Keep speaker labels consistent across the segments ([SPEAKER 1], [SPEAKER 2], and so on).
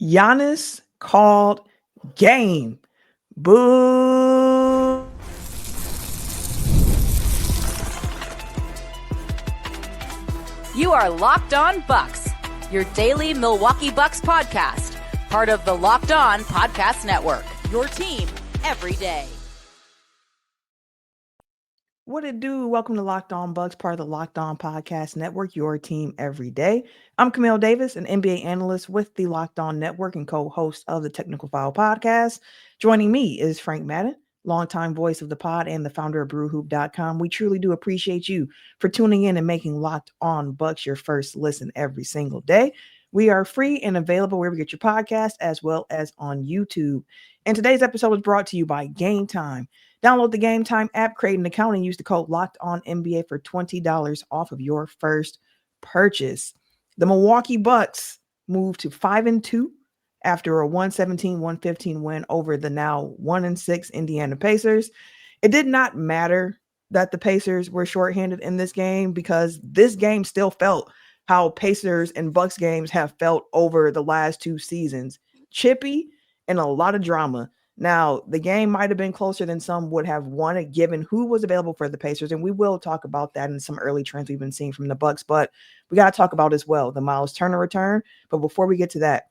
[SPEAKER 1] Giannis called game. Boo.
[SPEAKER 2] You are Locked On Bucks, your daily Milwaukee Bucks podcast, part of the Locked On Podcast Network, your team every day.
[SPEAKER 1] What it do? Welcome to Locked On Bucks, part of the Locked On Podcast Network, your team every day. I'm Camille Davis, an NBA analyst with the Locked On Network and co-host of the Technical File podcast. Joining me is Frank Madden, longtime voice of the pod and the founder of brewhoop.com. We truly do appreciate you for tuning in and making Locked On Bucks your first listen every single day. We are free and available wherever you get your podcast, as well as on YouTube. And today's episode is brought to you by Game Time. Download the Game Time app, create an account, and use the code LOCKEDONNBA for $20 off of your first purchase. The Milwaukee Bucks moved to 5-2 after a 117-115 win over the now 1-6 Indiana Pacers. It did not matter that the Pacers were shorthanded in this game because this game still felt how Pacers and Bucks games have felt over the last two seasons. Chippy and a lot of drama. Now, the game might have been closer than some would have wanted given who was available for the Pacers, and we will talk about that in some early trends we've been seeing from the Bucks, but we got to talk about as well the Myles Turner return. But before we get to that,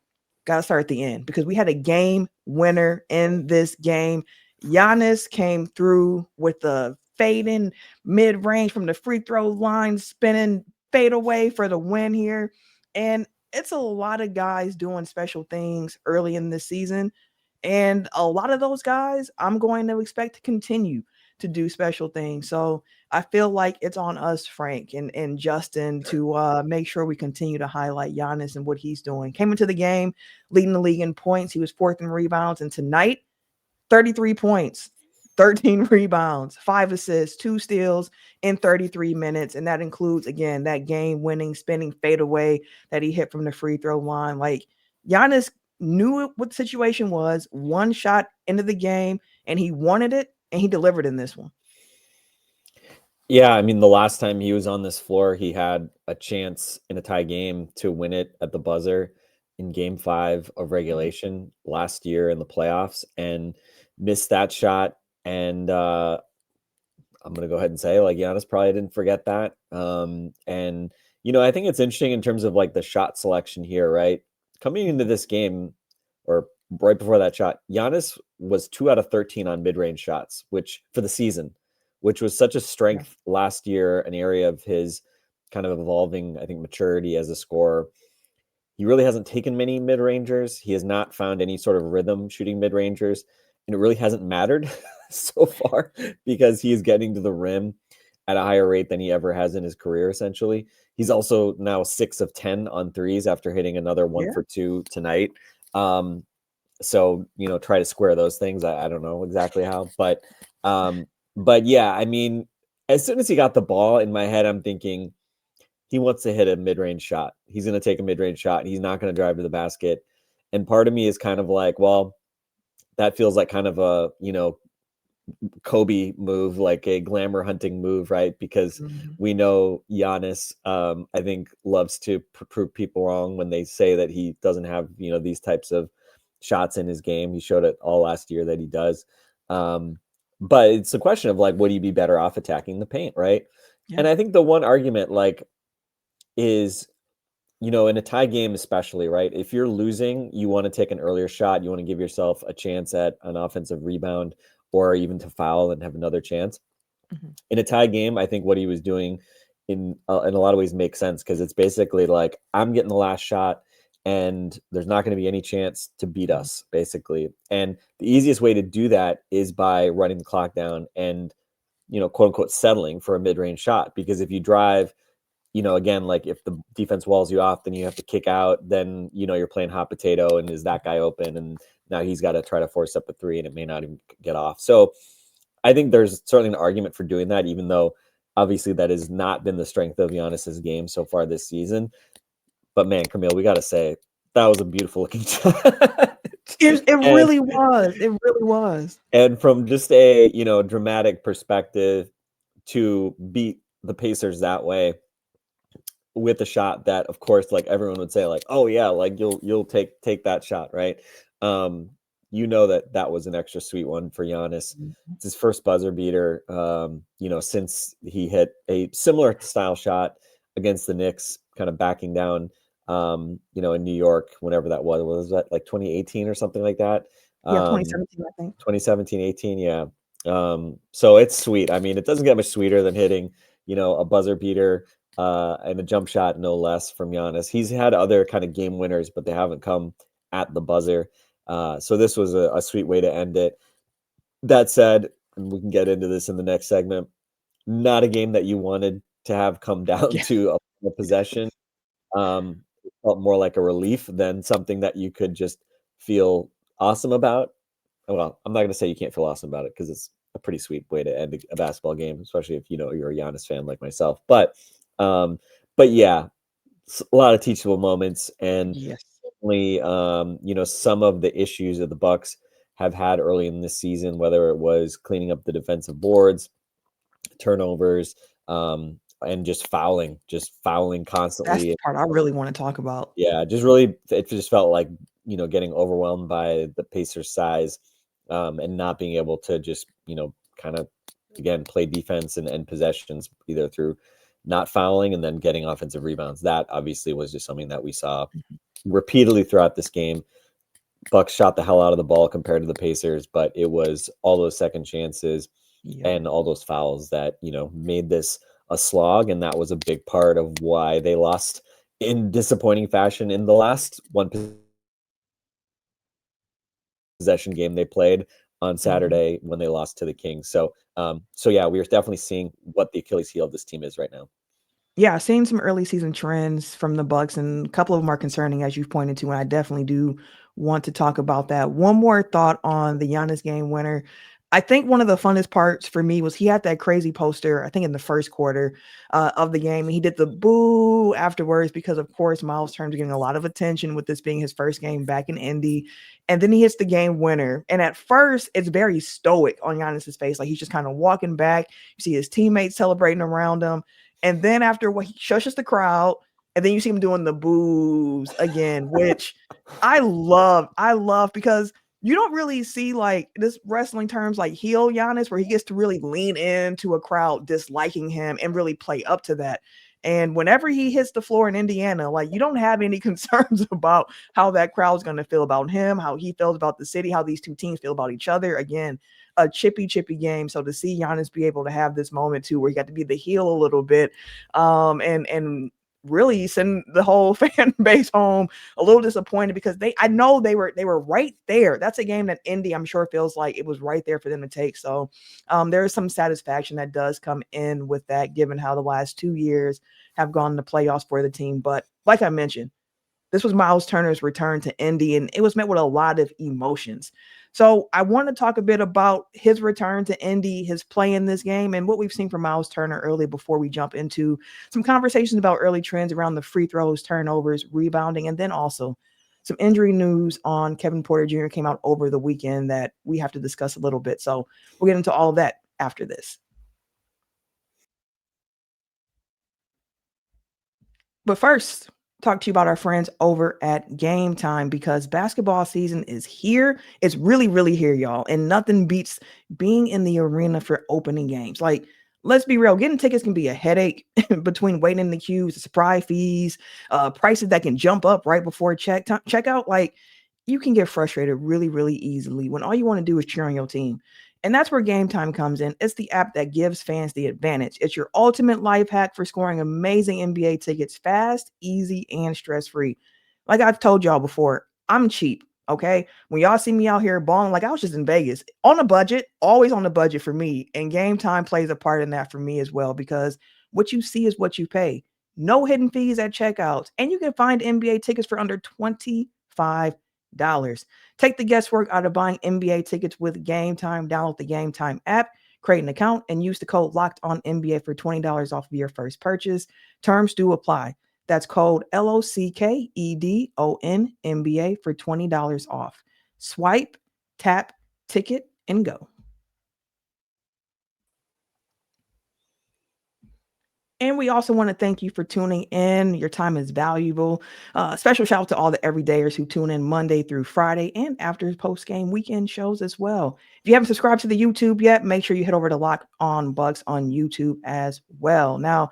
[SPEAKER 1] got to start at the end because we had a game winner in this game. Giannis came through with the fading mid-range from the free throw line, spinning fadeaway for the win here. And it's a lot of guys doing special things early in this season. And a lot of those guys, I'm going to expect to continue to do special things. So I feel like it's on us, Frank and Justin, to make sure we continue to highlight Giannis and what he's doing. Came into the game, leading the league in points. He was fourth in rebounds. And tonight, 33 points, 13 rebounds, 5 assists, 2 steals in 33 minutes. And that includes, again, that game-winning spinning fadeaway that he hit from the free throw line. Like, Giannis knew what the situation was, one shot into the game, and he wanted it, and he delivered in this one.
[SPEAKER 3] Yeah, I mean, the last time he was on this floor, he had a chance in a tie game to win it at the buzzer in Game 5 of regulation last year in the playoffs and missed that shot. And I'm going to go ahead and say, like, Giannis probably didn't forget that. And, you know, I think it's interesting in terms of, like, the shot selection here, right? Coming into this game, or right before that shot, Giannis was 2 out of 13 on mid-range shots, which for the season, which was such a strength last year, an area of his kind of evolving, I think, maturity as a scorer. He really hasn't taken many mid-rangers. He has not found any sort of rhythm shooting mid-rangers, and it really hasn't mattered so far because he is getting to the rim at a higher rate than he ever has in his career, essentially. He's also now 6 of 10 on threes after hitting another 1 for 2 tonight. So, you know, try to square those things. I don't know exactly how, but yeah, I mean, as soon as he got the ball in my head, I'm thinking he wants to hit a mid-range shot. He's going to take a mid-range shot. He's not going to drive to the basket. And part of me is kind of like, well, that feels like kind of a, you know, Kobe move, like a glamour hunting move, right? Because we know Giannis, I think, loves to prove people wrong when they say that he doesn't have, you know, these types of shots in his game. He showed it all last year that he does. But it's a question of, like, would he be better off attacking the paint, right? Yeah. And I think the one argument, like, is, you know, in a tie game especially, right? If you're losing, you want to take an earlier shot. You want to give yourself a chance at an offensive rebound or even to foul and have another chance. In a tie game, I think what he was doing in a lot of ways makes sense because it's basically like, I'm getting the last shot and there's not going to be any chance to beat us, basically. And the easiest way to do that is by running the clock down and, you know, quote unquote, settling for a mid-range shot. Because if you drive, you know, again, like if the defense walls you off, then you have to kick out, then, you know, you're playing hot potato and is that guy open? And now he's got to try to force up a 3 and it may not even get off. So I think there's certainly an argument for doing that, even though obviously that has not been the strength of Giannis's game so far this season. But man, Camille, we got to say that was a beautiful looking shot.
[SPEAKER 1] It really was. It really was.
[SPEAKER 3] And from just a, you know, dramatic perspective, to beat the Pacers that way, with a shot that, of course, like everyone would say, like, oh yeah, like you'll take that shot, right? That was an extra sweet one for Giannis.
[SPEAKER 1] Mhm.
[SPEAKER 3] It's his first buzzer beater, since he hit a similar style shot against the Knicks, kind of backing down, in New York, whenever that was that like 2018 or something like that?
[SPEAKER 1] Yeah,
[SPEAKER 3] Um,
[SPEAKER 1] 2017, I think.
[SPEAKER 3] 2017, 18, yeah. So it's sweet. I mean, it doesn't get much sweeter than hitting, a buzzer beater and a jump shot, no less, from Giannis. He's had other kind of game winners, but they haven't come at the buzzer. So this was a sweet way to end it. That said, and we can get into this in the next segment, not a game that you wanted to have come down
[SPEAKER 1] Yeah.
[SPEAKER 3] to a possession. It felt more like a relief than something that you could just feel awesome about. Well, I'm not going to say you can't feel awesome about it, because it's a pretty sweet way to end a basketball game, especially if you're a Giannis fan like myself. Um, but yeah, a lot of teachable moments, and
[SPEAKER 1] Yes.
[SPEAKER 3] certainly, some of the issues that the Bucks have had early in this season, whether it was cleaning up the defensive boards, turnovers, and just fouling
[SPEAKER 1] That's the
[SPEAKER 3] constantly.
[SPEAKER 1] part I really want to talk about.
[SPEAKER 3] Yeah, just really, it just felt like, getting overwhelmed by the Pacers' size, and not being able to just, kind of, again, play defense and possessions, either through not fouling and then getting offensive rebounds. That obviously was just something that we saw
[SPEAKER 1] Mhm.
[SPEAKER 3] repeatedly throughout this game. Bucks shot the hell out of the ball compared to the Pacers, but it was all those second chances
[SPEAKER 1] Yep.
[SPEAKER 3] and all those fouls that, made this a slog. And that was a big part of why they lost in disappointing fashion in the last one possession game they played on
[SPEAKER 1] Mhm.
[SPEAKER 3] Saturday when they lost to the Kings. So yeah, we are definitely seeing what the Achilles heel of this team is right now.
[SPEAKER 1] Yeah, seeing some early season trends from the Bucks, and a couple of them are concerning, as you've pointed to, and I definitely do want to talk about that. One more thought on the Giannis game winner. I think one of the funnest parts for me was he had that crazy poster, I think in the first quarter of the game. And he did the boo afterwards because, of course, Myles Turner getting a lot of attention with this being his first game back in Indy. And then he hits the game winner. And at first, it's very stoic on Giannis's face. Like he's just kind of walking back. You see his teammates celebrating around him. And then after what he shushes the crowd, and then you see him doing the boos again, which I love because you don't really see like this wrestling terms like heel Giannis, where he gets to really lean into a crowd disliking him and really play up to that. And whenever he hits the floor in Indiana, like you don't have any concerns about how that crowd's going to feel about him, how he feels about the city, how these two teams feel about each other. Again, a chippy game. So to see Giannis be able to have this moment too, where he got to be the heel a little bit, and really send the whole fan base home a little disappointed because I know they were right there. That's a game that Indy, I'm sure, feels like it was right there for them to take. So there is some satisfaction that does come in with that, given how the last 2 years have gone to playoffs for the team. But like I mentioned, this was Myles Turner's return to Indy, and it was met with a lot of emotions. So I want to talk a bit about his return to Indy, his play in this game, and what we've seen from Myles Turner early before we jump into some conversations about early trends around the free throws, turnovers, rebounding, and then also some injury news on Kevin Porter Jr. came out over the weekend that we have to discuss a little bit. So we'll get into all of that after this. But first, talk to you about our friends over at Game Time because basketball season is here. It's really, really here, y'all. And nothing beats being in the arena for opening games. Like, let's be real, getting tickets can be a headache between waiting in the queues, the surprise fees, prices that can jump up right before checkout. Like, you can get frustrated really, really easily when all you want to do is cheer on your team. And that's where Game Time comes in. It's the app that gives fans the advantage. It's your ultimate life hack for scoring amazing NBA tickets fast, easy, and stress-free. Like I've told y'all before, I'm cheap. Okay. When y'all see me out here balling, like I was just in Vegas on a budget, always on a budget for me. And Game Time plays a part in that for me as well, because what you see is what you pay. No hidden fees at checkouts. And you can find NBA tickets for under $25. Take the guesswork out of buying NBA tickets with Game Time. Download the Game Time app, create an account, and use the code Locked On NBA for $20 off of your first purchase. Terms do apply. That's code LOCKEDON NBA for $20 off. Swipe, tap, ticket, and go. And we also want to thank you for tuning in. Your time is valuable. Special shout out to all the everydayers who tune in Monday through Friday and after post game weekend shows as well. If you haven't subscribed to the YouTube yet, make sure you head over to Lock On Bucks on YouTube as well. Now,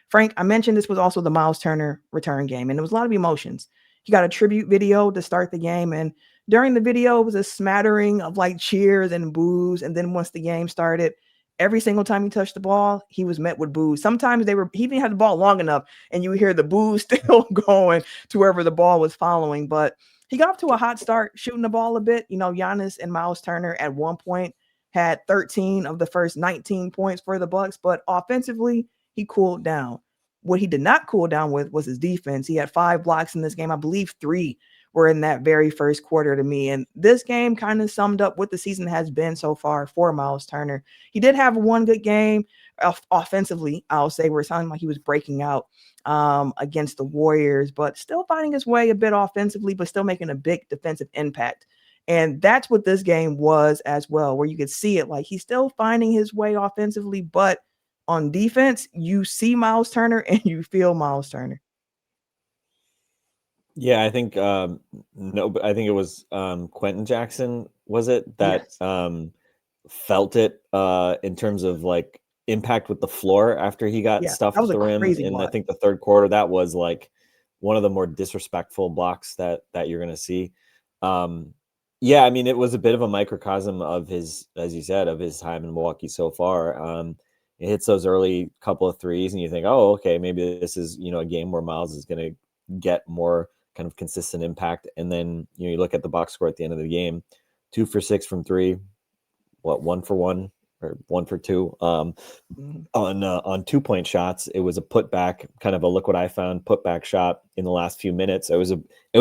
[SPEAKER 1] Frank, I mentioned this was also the Myles Turner return game, and there was a lot of emotions. He got a tribute video to start the game, and during the video, it was a smattering of like cheers and boos. And then once the game started, every single time he touched the ball, he was met with boos. Sometimes he didn't have the ball long enough, and you hear the boos still going to wherever the ball was following. But he got off to a hot start shooting the ball a bit. Giannis and Myles Turner at one point had 13 of the first 19 points for the Bucks, but offensively, he cooled down. What he did not cool down with was his defense. He had 5 blocks in this game. I believe 3 were in that very first quarter to me. And this game kind of summed up what the season has been so far for Myles Turner. He did have one good game offensively, I'll say, where it sounded like he was breaking out against the Warriors, but still finding his way a bit offensively, but still making a big defensive impact. And that's what this game was as well, where you could see it. Like, he's still finding his way offensively, but on defense, you see Myles Turner and you feel Myles Turner.
[SPEAKER 3] Yeah, I think no, but I think it was Quentin Jackson, was it, that
[SPEAKER 1] Yes.
[SPEAKER 3] felt it in terms of like impact with the floor after he got
[SPEAKER 1] Yeah. That
[SPEAKER 3] stuffed at
[SPEAKER 1] was a
[SPEAKER 3] the rim
[SPEAKER 1] crazy
[SPEAKER 3] in, I
[SPEAKER 1] block.
[SPEAKER 3] think, the third quarter. That was like one of the more disrespectful blocks that you're gonna see. Um, yeah, I mean, it was a bit of a microcosm of his, as you said, of his time in Milwaukee so far. It hits those early couple of threes, and you think, oh, okay, maybe this is a game where Myles is gonna get more kind of consistent impact. And then you look at the box score at the end of the game, 2 for 6 from 3, 1 for 1 or 1 for 2 on 2-point shots. It was a putback, kind of a look what I found putback shot in the last few minutes. It was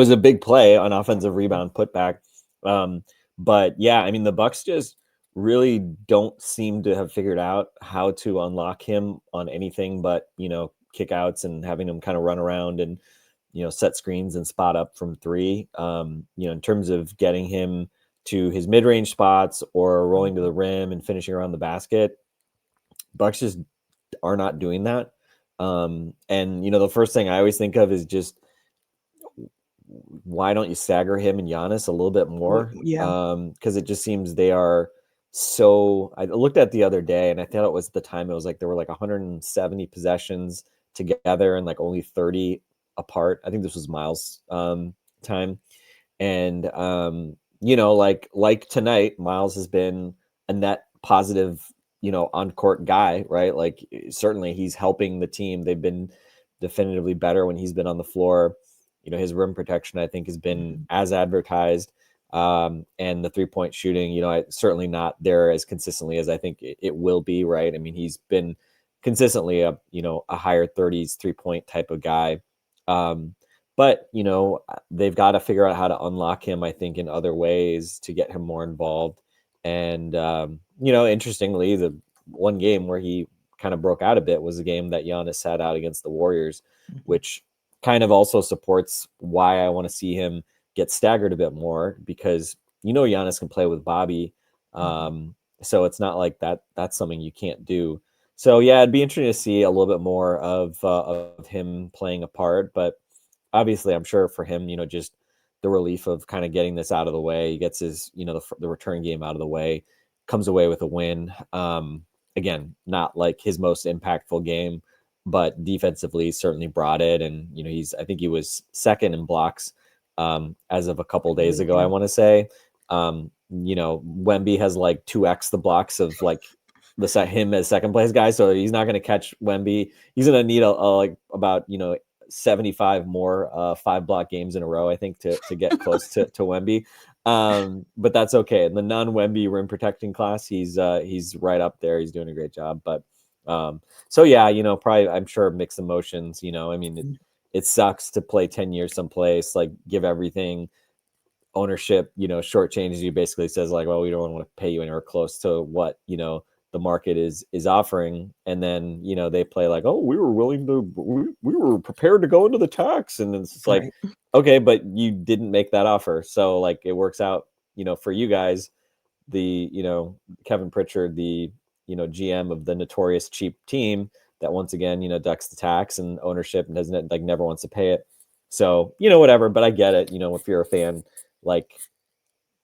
[SPEAKER 3] a big play on offensive rebound putback. But yeah, I mean, the Bucks just really don't seem to have figured out how to unlock him on anything but kickouts and having him kind of run around and set screens and spot up from 3. In terms of getting him to his mid-range spots or rolling to the rim and finishing around the basket, Bucks just are not doing that. And the first thing I always think of is just, why don't you stagger him and Giannis a little bit more?
[SPEAKER 1] Yeah.
[SPEAKER 3] Because it just seems they are so. I looked at the other day, and I thought it was, at the time, it was like there were like 170 possessions together and like only 30 apart. I think this was Myles' time. And like tonight, Myles has been a net positive on court guy, right? Like, certainly he's helping the team. They've been definitively better when he's been on the floor. His rim protection, I think, has been as advertised. And the 3-point shooting, certainly not there as consistently as I think it will be, right? I mean, he's been consistently a higher 30s 3-point type of guy. But they've got to figure out how to unlock him, I think, in other ways to get him more involved. And interestingly, the one game where he kind of broke out a bit was a game that Giannis sat out against the Warriors, which kind of also supports why I want to see him get staggered a bit more, because Giannis can play with Bobby. So it's not like that's something you can't do. So yeah, it'd be interesting to see a little bit more of him playing a part. But obviously, I'm sure for him, just the relief of kind of getting this out of the way, he gets his, the return game out of the way, comes away with a win. Again, not like his most impactful game, but defensively certainly brought it. And, I think he was second in blocks as of a couple days ago, I want to say. Wemby has like 2x the blocks of like him as second place guy. So he's not going to catch Wemby. He's going to need like about, 75 more 5-block games in a row, I think, to get close to Wemby. But that's okay. In the non-Wemby rim protecting class, he's right up there. He's doing a great job. But so yeah, probably, I'm sure, mixed emotions. I mean, it sucks to play 10 years someplace, like give everything, ownership, shortchanges you, basically says like, well, we don't want to pay you anywhere close to what the market is offering. And then they play like, oh, we were prepared to go into the tax, and it's like, okay, but you didn't make that offer. So like, it works out for you guys. The Kevin Pritchard, the GM of the notorious cheap team, that once again, ducks the tax and ownership and doesn't never wants to pay it. So, whatever, but I get it. If you're a fan, like,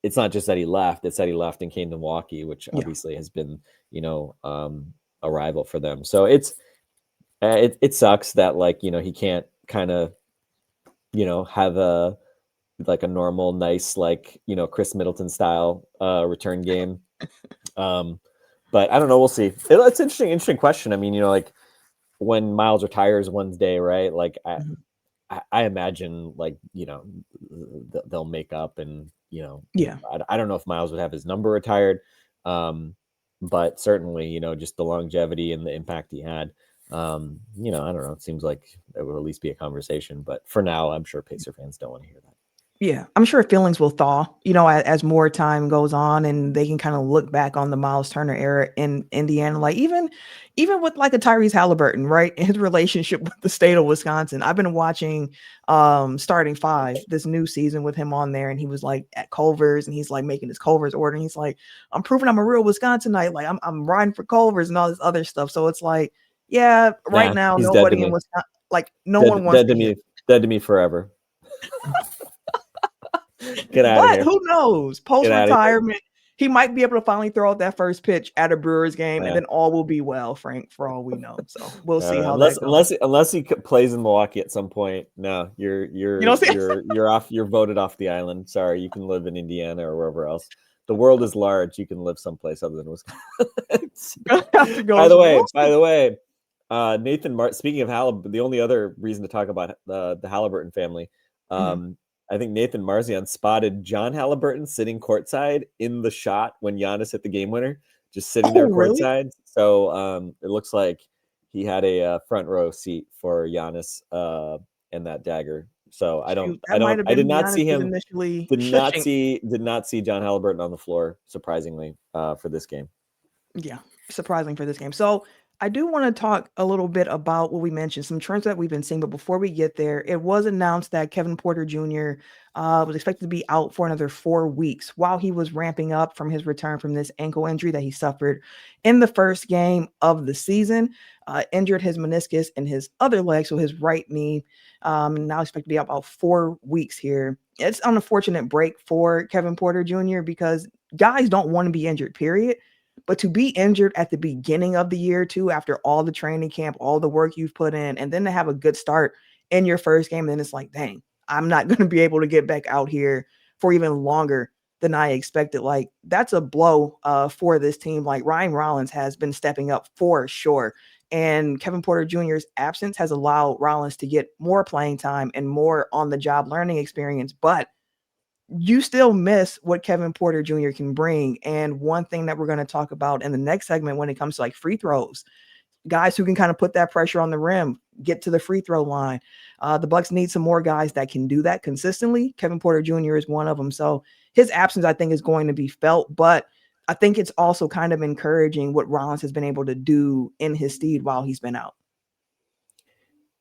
[SPEAKER 3] it's not just that he left, it's that he left and came to Milwaukee, which obviously has been, a rival for them. So it sucks that he can't kind of, have a normal, nice, Chris Middleton style return game. But I don't know. We'll see. It's an interesting question. I mean, when Myles retires one day, right? I imagine they'll make up and, I don't know if Myles would have his number retired. But certainly, just the longevity and the impact he had, I don't know. It seems like it will at least be a conversation, but for now, I'm sure Pacer fans don't want to hear that.
[SPEAKER 1] Yeah, I'm sure feelings will thaw, as more time goes on and they can kind of look back on the Myles Turner era in Indiana. Like even with a Tyrese Halliburton, right? His relationship with the state of Wisconsin. I've been watching Starting Five this new season with him on there, and he was at Culver's and he's making his Culver's order. And he's I'm proving I'm a real Wisconsinite. I'm riding for Culver's and all this other stuff. So it's yeah, right now nobody in Wisconsin, no one wants to
[SPEAKER 3] me. Dead to me forever. Get out of here.
[SPEAKER 1] Who knows? Post-retirement, he might be able to finally throw out that first pitch at a Brewers game, and then all will be well, Frank, for all we know. So we'll see how that goes.
[SPEAKER 3] Unless he plays in Milwaukee at some point. No, you're off. You're voted off the island. Sorry, you can live in Indiana or wherever else. The world is large. You can live someplace other than Wisconsin. By the way, Nathan. Speaking of Halliburton, the only other reason to talk about the Halliburton family. I think Nathan Marzian spotted John Halliburton sitting courtside in the shot when Giannis hit the game winner, just sitting there courtside. Really? So it looks like he had a front row seat for Giannis and that dagger. So I did not see him. Did not see John Halliburton on the floor, surprisingly, for this game.
[SPEAKER 1] Yeah, surprising for this game. So I do want to talk a little bit about what we mentioned, some trends that we've been seeing. But before we get there, it was announced that Kevin Porter Jr. Was expected to be out for another 4 weeks while he was ramping up from his return from this ankle injury that he suffered in the first game of the season. Injured his meniscus in his other leg, so his right knee. Now expected to be out about 4 weeks here. It's an unfortunate break for Kevin Porter Jr. because guys don't want to be injured, period. But to be injured at the beginning of the year, too, after all the training camp, all the work you've put in, and then to have a good start in your first game, then it's dang, I'm not going to be able to get back out here for even longer than I expected. That's a blow for this team. Ryan Rollins has been stepping up for sure. And Kevin Porter Jr.'s absence has allowed Rollins to get more playing time and more on-the-job learning experience. But you still miss what Kevin Porter Jr. can bring. And one thing that we're going to talk about in the next segment when it comes to free throws, guys who can kind of put that pressure on the rim, get to the free throw line. The Bucks need some more guys that can do that consistently. Kevin Porter Jr. is one of them. So his absence, I think, is going to be felt, but I think it's also kind of encouraging what Rollins has been able to do in his stead while he's been out.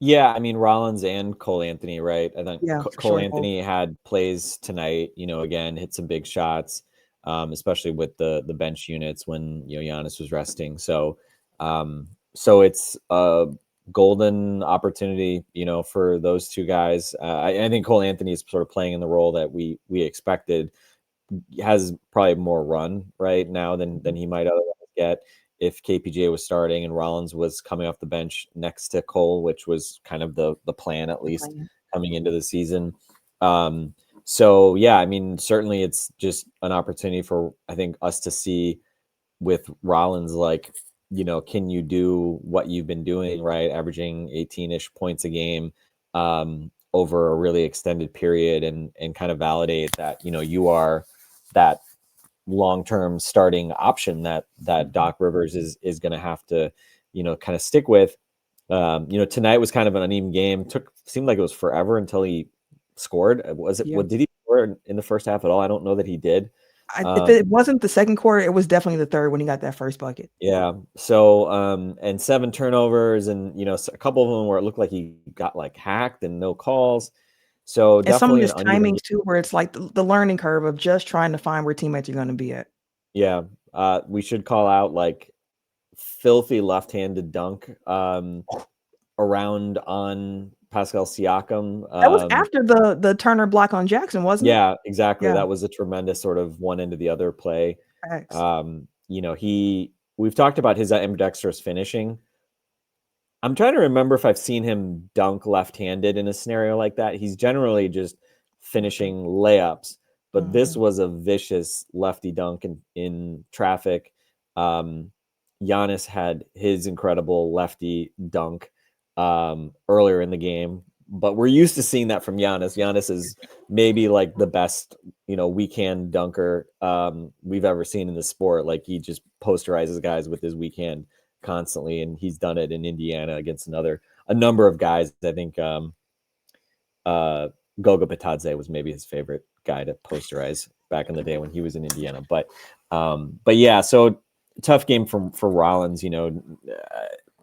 [SPEAKER 3] Yeah, I mean, Rollins and Cole Anthony, right? I think Cole Anthony had plays tonight, again, hit some big shots, especially with the bench units when, Giannis was resting. So it's a golden opportunity, for those two guys. I think Cole Anthony is sort of playing in the role that we expected. Has probably more run right now than he might otherwise get if KPJ was starting and Rollins was coming off the bench next to Cole, which was kind of the plan, at least coming into the season. So yeah, I mean, certainly it's just an opportunity for, I think, us to see with Rollins, can you do what you've been doing, right? Averaging 18-ish points a game over a really extended period and kind of validate that, you are that long-term starting option that Doc Rivers is going to have to, kind of stick with. Tonight was kind of an uneven game. Seemed like it was forever until he scored. What did he score in the first half at all? I don't know that he did.
[SPEAKER 1] If it wasn't the second quarter, it was definitely the third when he got that first bucket.
[SPEAKER 3] Yeah. So, and 7 turnovers and, a couple of them where it looked like he got hacked and no calls. So
[SPEAKER 1] and some of his timings too, where it's the learning curve of just trying to find where teammates are going to be at.
[SPEAKER 3] Yeah. We should call out filthy left-handed dunk around on Pascal Siakam.
[SPEAKER 1] That was after the Turner block on Jackson, wasn't it?
[SPEAKER 3] Yeah, exactly.
[SPEAKER 1] Yeah.
[SPEAKER 3] That was a tremendous sort of one into the other play.
[SPEAKER 1] Facts.
[SPEAKER 3] We've talked about his ambidextrous finishing. I'm trying to remember if I've seen him dunk left-handed in a scenario like that. He's generally just finishing layups, but this was a vicious lefty dunk in traffic. Giannis had his incredible lefty dunk earlier in the game, but we're used to seeing that from Giannis. Giannis is maybe like the best, weak hand dunker we've ever seen in the sport. Like, he just posterizes guys with his weak hand constantly, and he's done it in Indiana against a number of guys. I think Goga Bitadze was maybe his favorite guy to posterize back in the day when he was in Indiana. But yeah, so tough game for Rollins.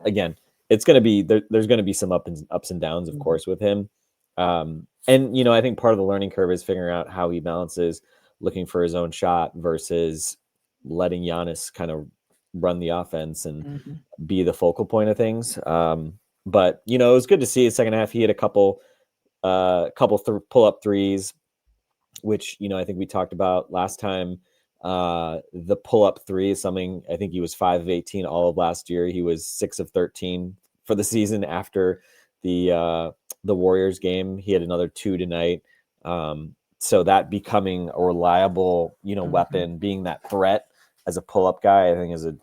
[SPEAKER 3] Again, it's going to be there's going to be some ups and downs, of course, with him. And I think part of the learning curve is figuring out how he balances looking for his own shot versus letting Giannis kind of run the offense and be the focal point of things. But it was good to see the second half. He had a couple pull-up threes, which I think we talked about last time. The pull-up three is something. I think he was 5 of 18 all of last year. He was 6 of 13 for the season after the Warriors game. He had another 2 tonight. So that becoming a reliable weapon, being that threat as a pull-up guy, I think is a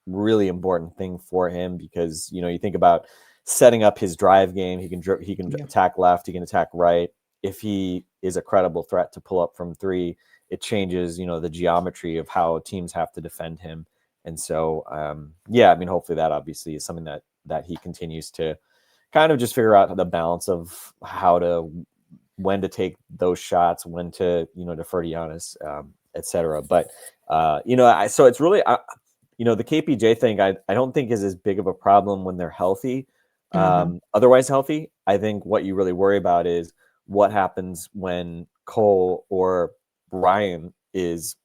[SPEAKER 3] really important thing for him, because you think about setting up his drive game. He can attack left, he can attack right. If he is a credible threat to pull up from 3, it changes the geometry of how teams have to defend him. And so hopefully that obviously is something that he continues to kind of just figure out the balance of when to take those shots, when to defer to Giannis, etc. But so it's really the KPJ thing I don't think is as big of a problem when they're healthy. Otherwise healthy, I think what you really worry about is what happens when Cole or Ryan is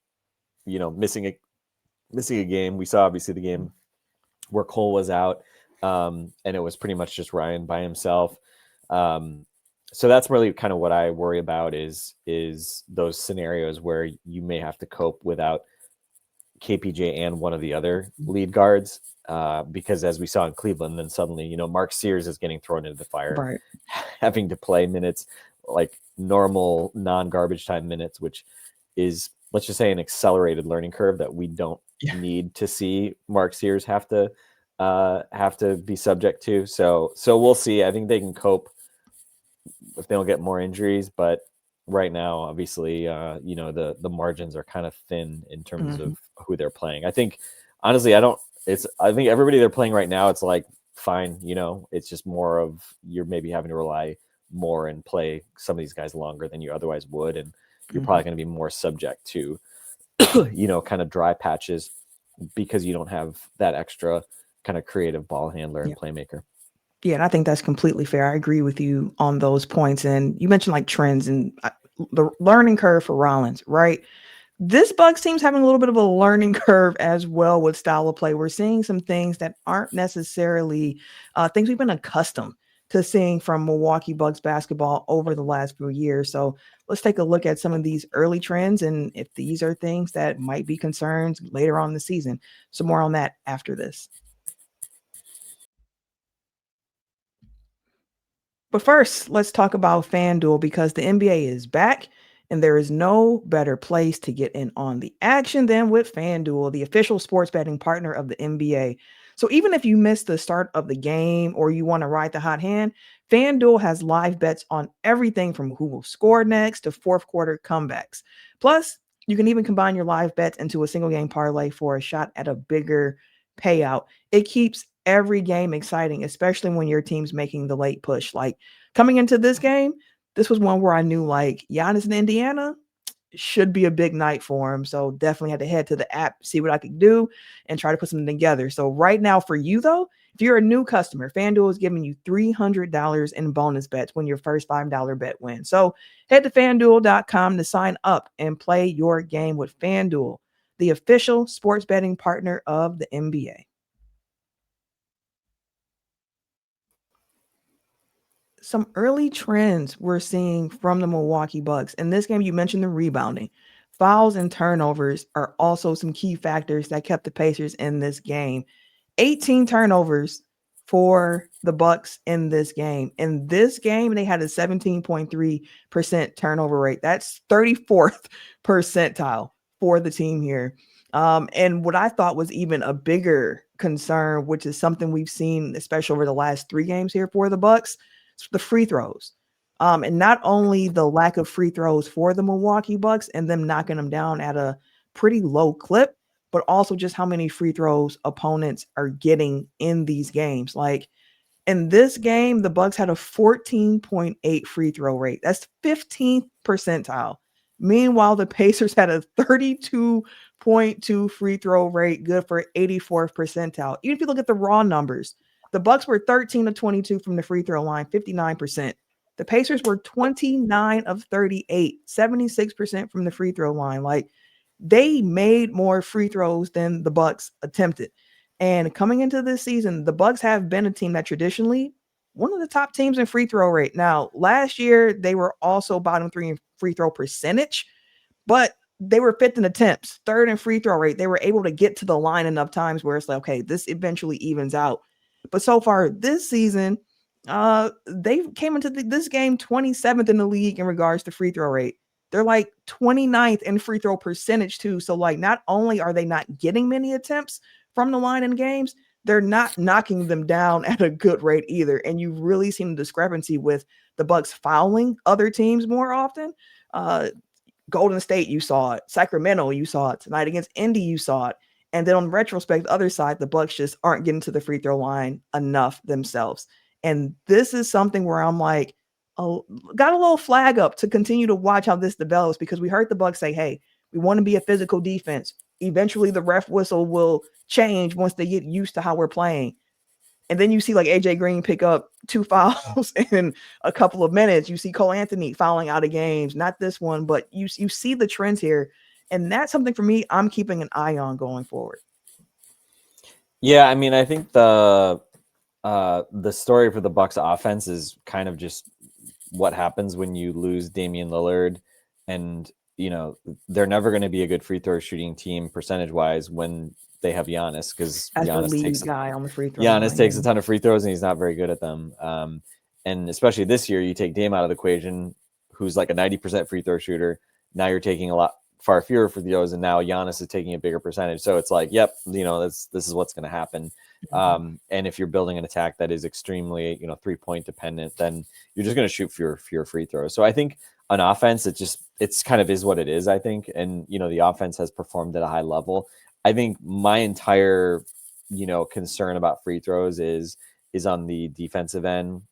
[SPEAKER 3] missing a game. We saw obviously the game where Cole was out, and it was pretty much just Ryan by himself. So that's really kind of what I worry about is those scenarios where you may have to cope without KPJ and one of the other lead guards, because as we saw in Cleveland, then suddenly Mark Sears is getting thrown into the fire,
[SPEAKER 1] right,
[SPEAKER 3] having to play minutes like normal non-garbage time minutes, which is, let's just say, an accelerated learning curve that we don't need to see Mark Sears have to be subject to. So we'll see. I think they can cope if they don't get more injuries, but right now, obviously, the margins are kind of thin in terms of who they're playing. I think, honestly, I think everybody they're playing right now, it's like, fine, it's just more of you're maybe having to rely more and play some of these guys longer than you otherwise would, and you're probably going to be more subject to kind of dry patches because you don't have that extra kind of creative ball handler and playmaker.
[SPEAKER 1] Yeah, and I think that's completely fair. I agree with you on those points. And you mentioned like trends and the learning curve for Rollins, right? This Bucks team's having a little bit of a learning curve as well with style of play. We're seeing some things that aren't necessarily things we've been accustomed to seeing from Milwaukee Bucks basketball over the last few years. So let's take a look at some of these early trends and if these are things that might be concerns later on in the season. So more on that after this. But first, let's talk about FanDuel, because the NBA is back and there is no better place to get in on the action than with FanDuel, the official sports betting partner of the NBA. So even if you missed the start of the game or you want to ride the hot hand, FanDuel has live bets on everything from who will score next to fourth quarter comebacks. Plus, you can even combine your live bets into a single game parlay for a shot at a bigger payout. It keeps every game exciting, especially when your team's making the late push. Like coming into this game, this was one where I knew like Giannis in Indiana should be a big night for him. So definitely had to head to the app, see what I could do and try to put something together. So right now for you though, if you're a new customer, FanDuel is giving you $300 in bonus bets when your first $5 bet wins. So head to FanDuel.com to sign up and play your game with FanDuel, the official sports betting partner of the NBA. some early trends we're seeing from the Milwaukee Bucks. In this game, you mentioned the rebounding. Fouls and turnovers are also some key factors that kept the Pacers in this game. 18 turnovers for the Bucks in this game. In this game, they had a 17.3% turnover rate. That's 34th percentile for the team here. And what I thought was even a bigger concern, which is something we've seen, especially over the last 3 games here for the Bucks, the free throws. And not only the lack of free throws for the Milwaukee Bucks and them knocking them down at a pretty low clip, but also just how many free throws opponents are getting in these games. Like in this game, the Bucks had a 14.8 free throw rate. That's 15th percentile. Meanwhile, the Pacers had a 32.2 free throw rate, good for 84th percentile. Even if you look at the raw numbers, the Bucks were 13 of 22 from the free throw line, 59%. The Pacers were 29 of 38, 76% from the free throw line. Like they made more free throws than the Bucks attempted. And coming into this season, the Bucks have been a team that traditionally one of the top teams in free throw rate. Now, last year they were also bottom 3 in free throw percentage, but they were 5th in attempts, 3rd in free throw rate. They were able to get to the line enough times where it's like, okay, this eventually evens out. But so far this season, they came into this game 27th in the league in regards to free throw rate. They're like 29th in free throw percentage too. So like not only are they not getting many attempts from the line in games, they're not knocking them down at a good rate either. And you've really seen a discrepancy with the Bucks fouling other teams more often. Golden State, you saw it. Sacramento, you saw it. Tonight against Indy, you saw it. And then on retrospect, the other side, the Bucks just aren't getting to the free throw line enough themselves. And this is something where I'm like, oh, got a little flag up to continue to watch how this develops, because we heard the Bucks say, hey, we want to be a physical defense. Eventually the ref whistle will change once they get used to how we're playing. And then you see like AJ Green pick up 2 fouls in a couple of minutes. You see Cole Anthony fouling out of games, not this one, but you see the trends here. And that's something for me I'm keeping an eye on going forward.
[SPEAKER 3] Yeah, I mean, I think the story for the Bucks offense is kind of just what happens when you lose Damian Lillard, and you know they're never going to be a good free throw shooting team percentage wise when they have Giannis, because
[SPEAKER 1] As the
[SPEAKER 3] Giannis
[SPEAKER 1] lead
[SPEAKER 3] takes
[SPEAKER 1] guy on the free throw
[SPEAKER 3] Giannis
[SPEAKER 1] line,
[SPEAKER 3] takes a ton of free throws and he's not very good at them. And especially this year, you take Dame out of the equation, who's like a 90% free throw shooter. Now you're taking far fewer free throws, and now Giannis is taking a bigger percentage. So it's like, yep, you know, this is what's going to happen. And if you're building an attack that is extremely, 3-point dependent, then you're just going to shoot fewer free throws. So I think on offense, it's kind of is what it is, I think. And, the offense has performed at a high level. I think my entire, concern about free throws is on the defensive end.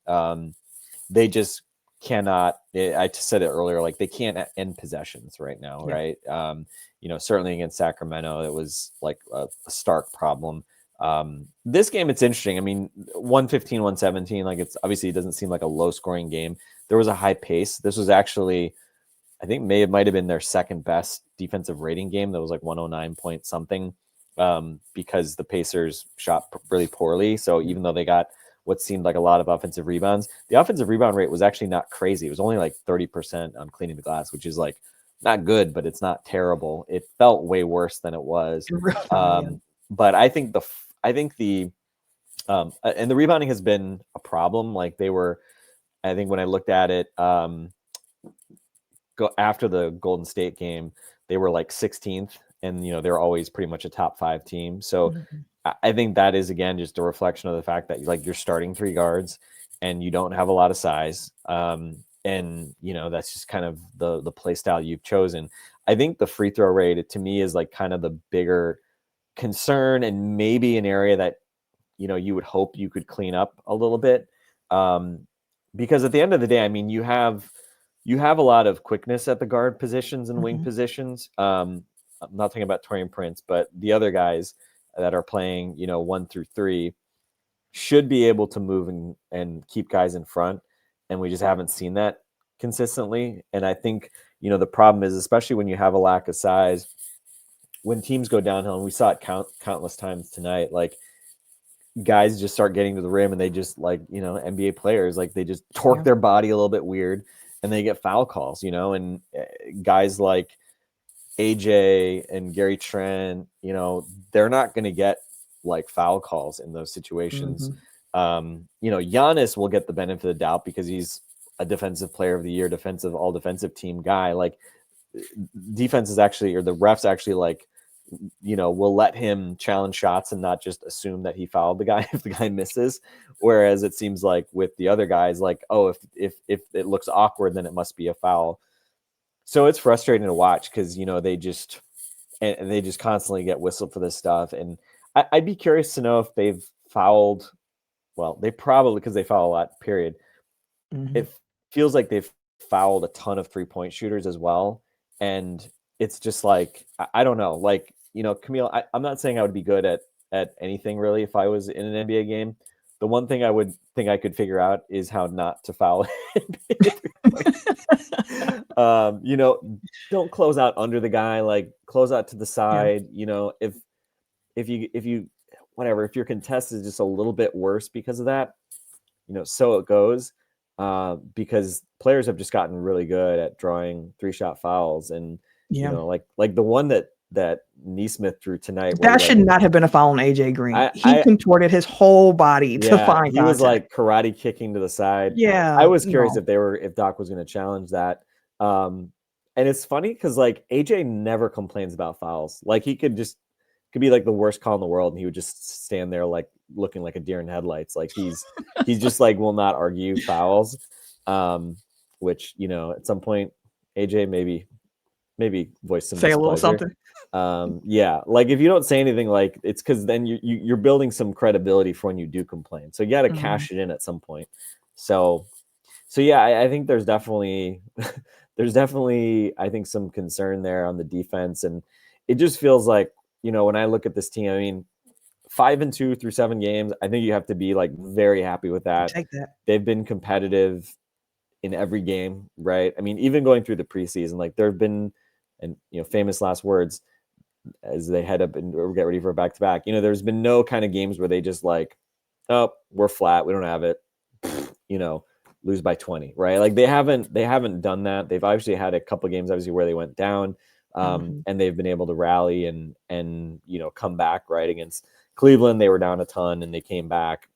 [SPEAKER 3] They just cannot, I said it earlier, like they can't end possessions right now. Yeah. Right. Certainly against Sacramento, it was like a stark problem. This game, it's interesting. I mean, 115, 117, like it's obviously, it doesn't seem like a low scoring game. There was a high pace. This was actually, I think might have been their second best defensive rating game. That was like 109 point something, because the Pacers shot really poorly. So even though they got what seemed like a lot of offensive rebounds, the offensive rebound rate was actually not crazy. It was only like 30% on cleaning the glass, which is like not good, but it's not terrible. It felt way worse than it was. But I think and the rebounding has been a problem. Like I think when I looked at it, go after the Golden State game, they were like 16th, and they're always pretty much a top 5 team. So I think that is, again, just a reflection of the fact that like you're starting 3 guards and you don't have a lot of size. And that's just kind of the play style you've chosen. I think the free throw rate, to me, is like kind of the bigger concern, and maybe an area that you would hope you could clean up a little bit, because at the end of the day, I mean, you have a lot of quickness at the guard positions and wing positions. I'm not talking about Taurean Prince, but the other guys that are playing 1 through 3 should be able to move and keep guys in front, and we just haven't seen that consistently. And I think the problem is, especially when you have a lack of size, when teams go downhill, and we saw it countless times tonight, like guys just start getting to the rim and they just like, NBA players, like they just torque their body a little bit weird and they get foul calls, and guys like AJ and Gary Trent, they're not going to get like foul calls in those situations. Giannis will get the benefit of the doubt because he's a defensive player of the year, all defensive team guy. Like defense is actually, or the refs actually like, will let him challenge shots and not just assume that he fouled the guy if the guy misses. Whereas it seems like with the other guys, like, oh, if it looks awkward, then it must be a foul. So it's frustrating to watch because, they just constantly get whistled for this stuff. And I'd be curious to know if they've fouled. Well, they probably, because they foul a lot, period. It feels like they've fouled a ton of 3-point shooters as well. And it's just like, I don't know, like, Camille, I'm not saying I would be good at anything really if I was in an NBA game. The one thing I would think I could figure out is how not to foul. Don't close out under the guy, like close out to the side. If your contest is just a little bit worse because of that, so it goes. Because players have just gotten really good at drawing 3-shot fouls, and like the one that Neesmith threw tonight.
[SPEAKER 1] That should not have been a foul on AJ Green. He contorted his whole body to find
[SPEAKER 3] he was like karate kicking to the side.
[SPEAKER 1] Yeah,
[SPEAKER 3] I was curious if Doc was going to challenge that. And it's funny because like AJ never complains about fouls. Like he could be like the worst call in the world, and he would just stand there like looking like a deer in headlights. Like he's just like will not argue fouls. Which at some point AJ maybe voice some
[SPEAKER 1] say a little something.
[SPEAKER 3] Like if you don't say anything, like it's because then you're building some credibility for when you do complain. So you got to cash it in at some point. So yeah, I think there's definitely I think some concern there on the defense, and it just feels like when I look at this team, I mean 5-2 through 7 games, I think you have to be like very happy with that.
[SPEAKER 1] Take that.
[SPEAKER 3] They've been competitive in every game, right? I mean, even going through the preseason, like there have been, and famous last words as they head up and get ready for a back-to-back. There's been no kind of games where they just like, oh, we're flat, we don't have it, lose by 20, right? Like they haven't done that. They've obviously had a couple of games, obviously, where they went down, and they've been able to rally and come back, right? Against Cleveland, they were down a ton and they came back.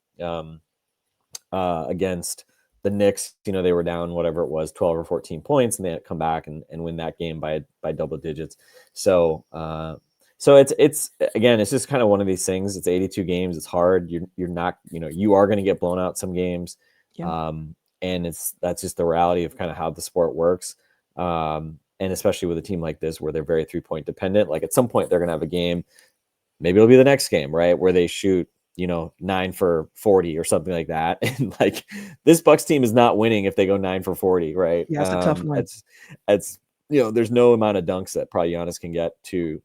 [SPEAKER 3] Against the Knicks, they were down whatever it was, 12 or 14 points, and they had to come back and win that game by double digits. So it's again, it's just kind of one of these things. It's 82 games. It's hard. You're not, you are going to get blown out some games.
[SPEAKER 1] Yeah.
[SPEAKER 3] And that's just the reality of kind of how the sport works. And especially with a team like this, where they're very 3-point dependent, like at some point they're going to have a game, maybe it'll be the next game, right, where they shoot 9 for 40 or something like that. And like this Bucks team is not winning if they go 9 for 40, right?
[SPEAKER 1] Yeah, it's a tough one.
[SPEAKER 3] It's there's no amount of dunks that probably Giannis can get to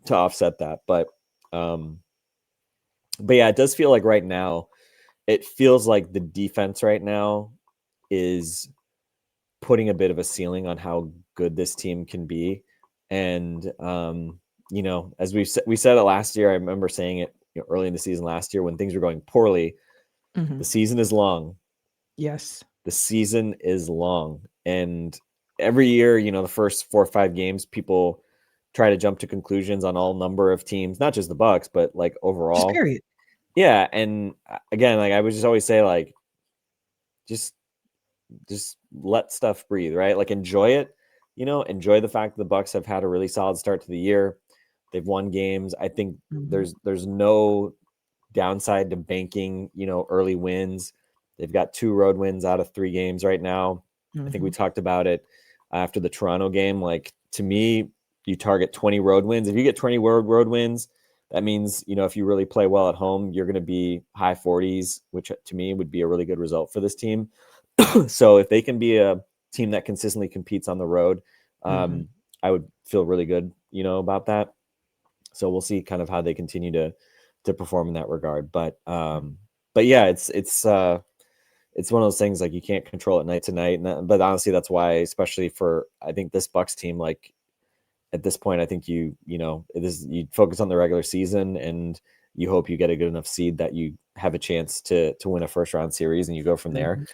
[SPEAKER 3] offset that. But yeah, it does feel like right now, it feels like the defense right now is putting a bit of a ceiling on how good this team can be. And as we said it last year, I remember saying it early in the season last year when things were going poorly. The season is long.
[SPEAKER 1] Yes.
[SPEAKER 3] The season is long. And every year, the first 4 or 5 games, people try to jump to conclusions on all number of teams, not just the Bucks, but like overall.
[SPEAKER 1] Just period.
[SPEAKER 3] Yeah. And again, like I would just always say, like, just let stuff breathe, right? Like enjoy it, enjoy the fact that the Bucks have had a really solid start to the year. They've won games. I think there's no downside to banking, early wins. They've got 2 road wins out of 3 games right now. I think we talked about it after the Toronto game. Like to me, you target 20 road wins. If you get 20 road wins, that means, if you really play well at home, you're going to be high 40s, which to me would be a really good result for this team. So if they can be a team that consistently competes on the road, I would feel really good, about that. So we'll see kind of how they continue to perform in that regard. But yeah, it's one of those things, like you can't control it night to night. But honestly, that's why, especially for, I think this Bucks team, like at this point, I think you focus on the regular season and you hope you get a good enough seed that you have a chance to win a first round series, and you go from there.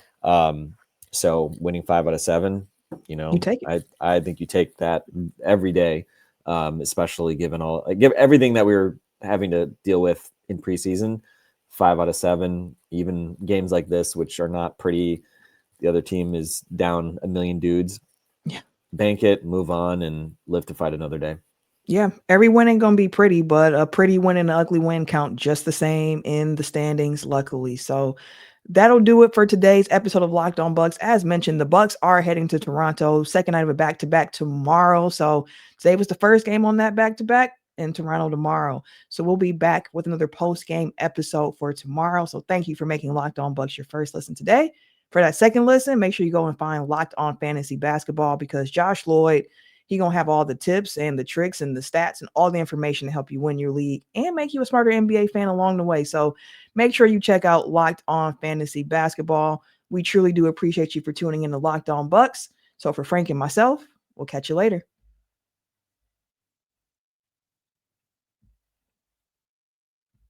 [SPEAKER 3] So winning 5 out of 7,
[SPEAKER 1] You take it.
[SPEAKER 3] I think you take that every day, especially given everything that we were having to deal with in preseason. 5 out of 7, even games like this, which are not pretty. The other team is down a million dudes.
[SPEAKER 1] Yeah.
[SPEAKER 3] Bank it, move on, and live to fight another day.
[SPEAKER 1] Yeah, every win ain't going to be pretty, but a pretty win and an ugly win count just the same in the standings, luckily. So that'll do it for today's episode of Locked On Bucks. As mentioned, the Bucks are heading to Toronto, second night of a back-to-back tomorrow. So today was the first game on that back-to-back in Toronto tomorrow. So we'll be back with another post-game episode for tomorrow. So thank you for making Locked On Bucks your first listen today. For that second listen, make sure you go and find Locked On Fantasy Basketball, because Josh Lloyd, he's going to have all the tips and the tricks and the stats and all the information to help you win your league and make you a smarter NBA fan along the way. So make sure you check out Locked On Fantasy Basketball. We truly do appreciate you for tuning in to Locked On Bucks. So for Frank and myself, we'll catch you later.